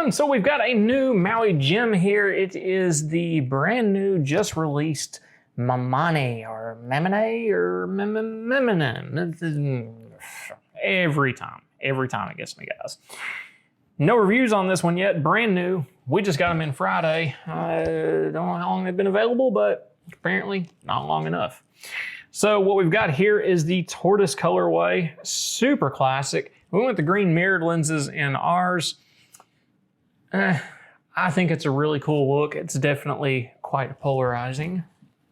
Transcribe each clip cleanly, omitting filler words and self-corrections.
everyone. So we've got a new Maui Jim here. It is the brand new, just released Mamane or Mamane. Every time it gets me, guys. No reviews on this one yet, brand new. We just got them in Friday. I don't know how long they've been available, but apparently not long enough. So what we've got here is the tortoise colorway, super classic. We went with the green mirrored lenses in ours. I think it's a really cool look. It's definitely quite polarizing.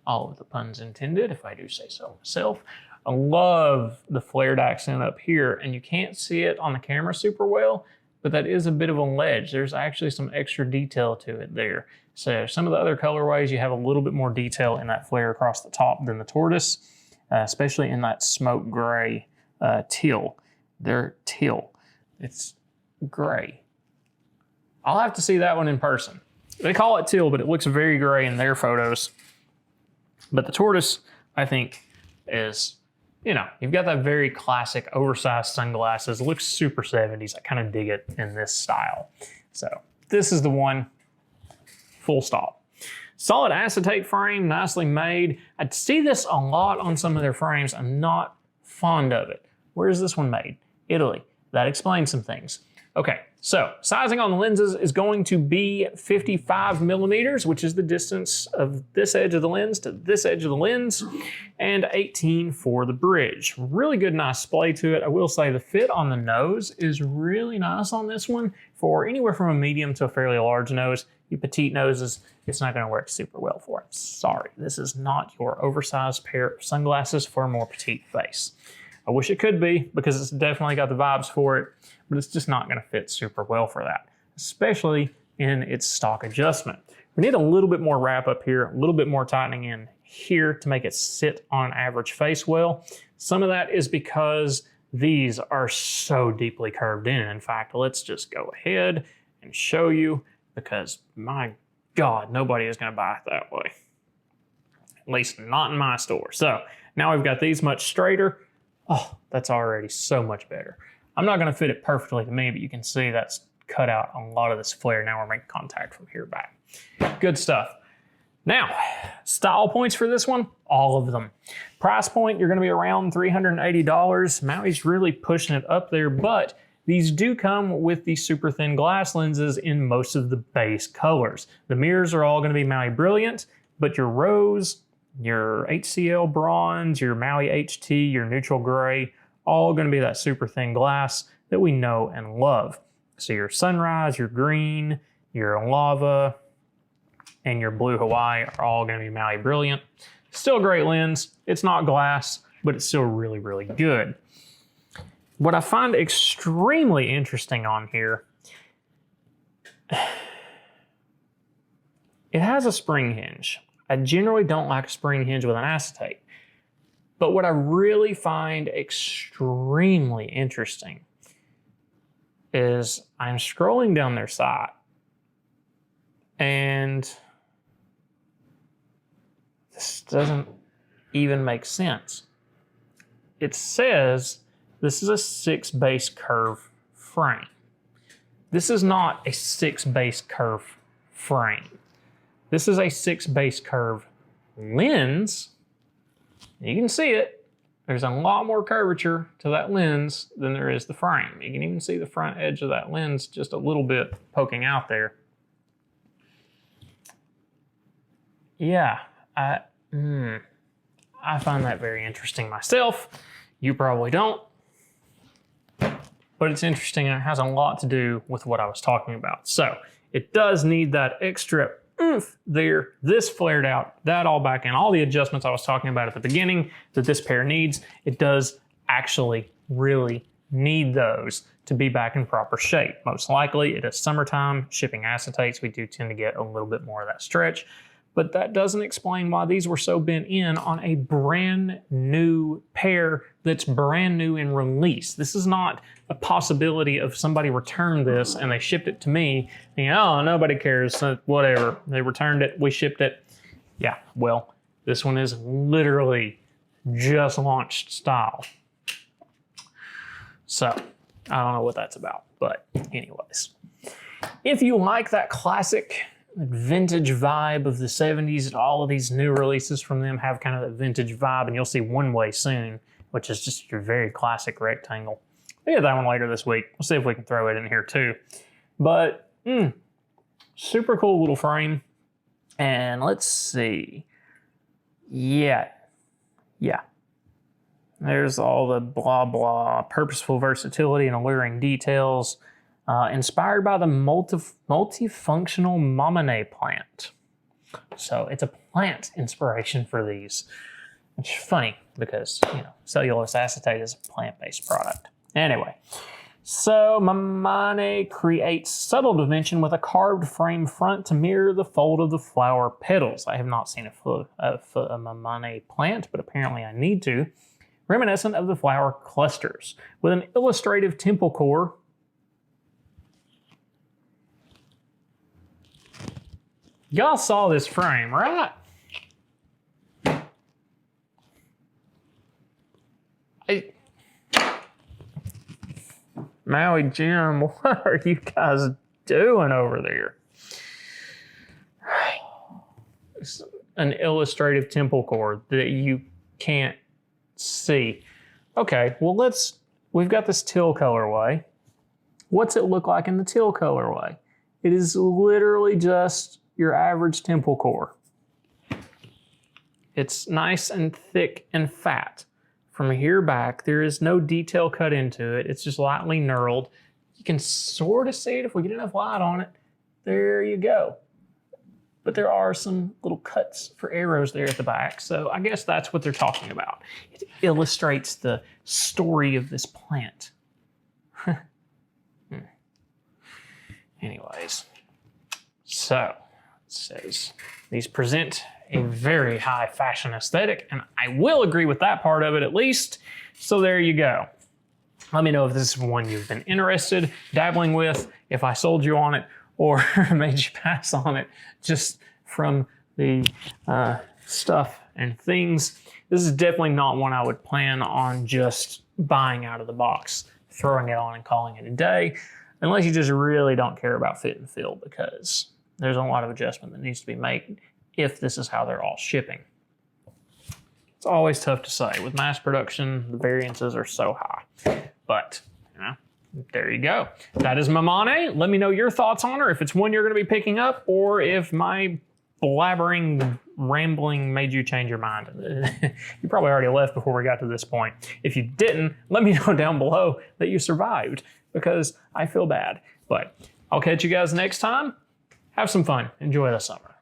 All of the puns intended, if I do say so myself. I love the flared accent up here, and you can't see it on the camera super well, but that is a bit of a ledge. There's actually some extra detail to it there. So some of the other colorways, you have a little bit more detail in that flare across the top than the tortoise, especially in that smoke gray teal. They're teal. It's gray. I'll have to see that one in person. They call it teal, but it looks very gray in their photos. But the tortoise, I think, is, you know, you've got that very classic oversized sunglasses. It looks super 70s. I kind of dig it in this style. So this is the one, full stop. Solid acetate frame, nicely made. I'd see this a lot on some of their frames. I'm not fond of it. Where is this one made? Italy. That explains some things. Okay, so sizing on the lenses is going to be 55 millimeters, which is the distance of this edge of the lens to this edge of the lens, and 18 for the bridge. Really good, nice display to it. I will say the fit on the nose is really nice on this one for anywhere from a medium to a fairly large nose. You petite noses, it's not gonna work super well for it. Sorry, this is not your oversized pair of sunglasses for a more petite face. I wish it could be, because it's definitely got the vibes for it, but it's just not gonna fit super well for that, especially in its stock adjustment. We need a little bit more wrap up here, a little bit more tightening in here to make it sit on an average face well. Some of that is because these are so deeply curved in. In fact, let's just go ahead and show you, because my God, nobody is gonna buy it that way. At least not in my store. So now we've got these much straighter. Oh, that's already so much better. I'm not gonna fit it perfectly to me, but you can see that's cut out a lot of this flare. Now we're making contact from here back. Good stuff. Now, style points for this one, all of them. Price point, you're gonna be around $380. Maui's really pushing it up there, but these do come with the super thin glass lenses in most of the base colors. The mirrors are all gonna be Maui Brilliant, but your rose, your HCL bronze, your Maui HT, your neutral gray, all gonna be that super thin glass that we know and love. So your sunrise, your green, your lava, and your blue Hawaii are all gonna be Maui Brilliant. Still a great lens. It's not glass, but it's still really, really good. What I find extremely interesting on here, it has a spring hinge. I generally don't like a spring hinge with an acetate. But what I really find extremely interesting is I'm scrolling down their site and this doesn't even make sense. It says this is a 6 base curve frame. This is not a 6 base curve frame. This is a 6 base curve lens. You can see it. There's a lot more curvature to that lens than there is the frame. You can even see the front edge of that lens just a little bit poking out there. Yeah, I find that very interesting myself. You probably don't. But it's interesting, and it has a lot to do with what I was talking about. So it does need that extra oomph there, this flared out, that all back in, all the adjustments I was talking about at the beginning that this pair needs. It does actually really need those to be back in proper shape. Most likely it is summertime, shipping acetates, we do tend to get a little bit more of that stretch, but that doesn't explain why these were so bent in on a brand new pair that's brand new in release. This is not a possibility of somebody returned this and they shipped it to me and, oh, nobody cares, so whatever. They returned it, we shipped it. Yeah, well, this one is literally just launched style. So, I don't know what that's about, but anyways. If you like that classic vintage vibe of the 70s, all of these new releases from them have kind of that vintage vibe, and you'll see One Way soon, which is just your very classic rectangle. We'll get that one later this week. We'll see if we can throw it in here too. But super cool little frame. And let's see. Yeah. There's all the blah blah, purposeful versatility and alluring details. Inspired by the multifunctional Mamane plant. So it's a plant inspiration for these, which is funny because, you know, cellulose acetate is a plant-based product. Anyway, so Mamane creates subtle dimension with a carved frame front to mirror the fold of the flower petals. I have not seen a Mamane plant, but apparently I need to. Reminiscent of the flower clusters with an illustrative temple core. Y'all saw this frame, right? Maui Jim, what are you guys doing over there? It's an illustrative temple cord that you can't see. Okay, well we've got this teal colorway. What's it look like in the teal colorway? It is literally just your average temple core. It's nice and thick and fat. From here back, there is no detail cut into it. It's just lightly knurled. You can sort of see it if we get enough light on it. There you go. But there are some little cuts for arrows there at the back, so I guess that's what they're talking about. It illustrates the story of this plant. Anyways, so it says these present a very high fashion aesthetic, and I will agree with that part of it at least. So there you go. Let me know if this is one you've been interested, dabbling with, if I sold you on it, or made you pass on it just from the stuff and things. This is definitely not one I would plan on just buying out of the box, throwing it on and calling it a day, unless you just really don't care about fit and feel, because there's a lot of adjustment that needs to be made if this is how they're all shipping. It's always tough to say. With mass production, the variances are so high. But, you know, there you go. That is Mamane. Let me know your thoughts on her, if it's one you're going to be picking up, or if my blabbering, rambling made you change your mind. You probably already left before we got to this point. If you didn't, let me know down below that you survived, because I feel bad. But I'll catch you guys next time. Have some fun. Enjoy the summer.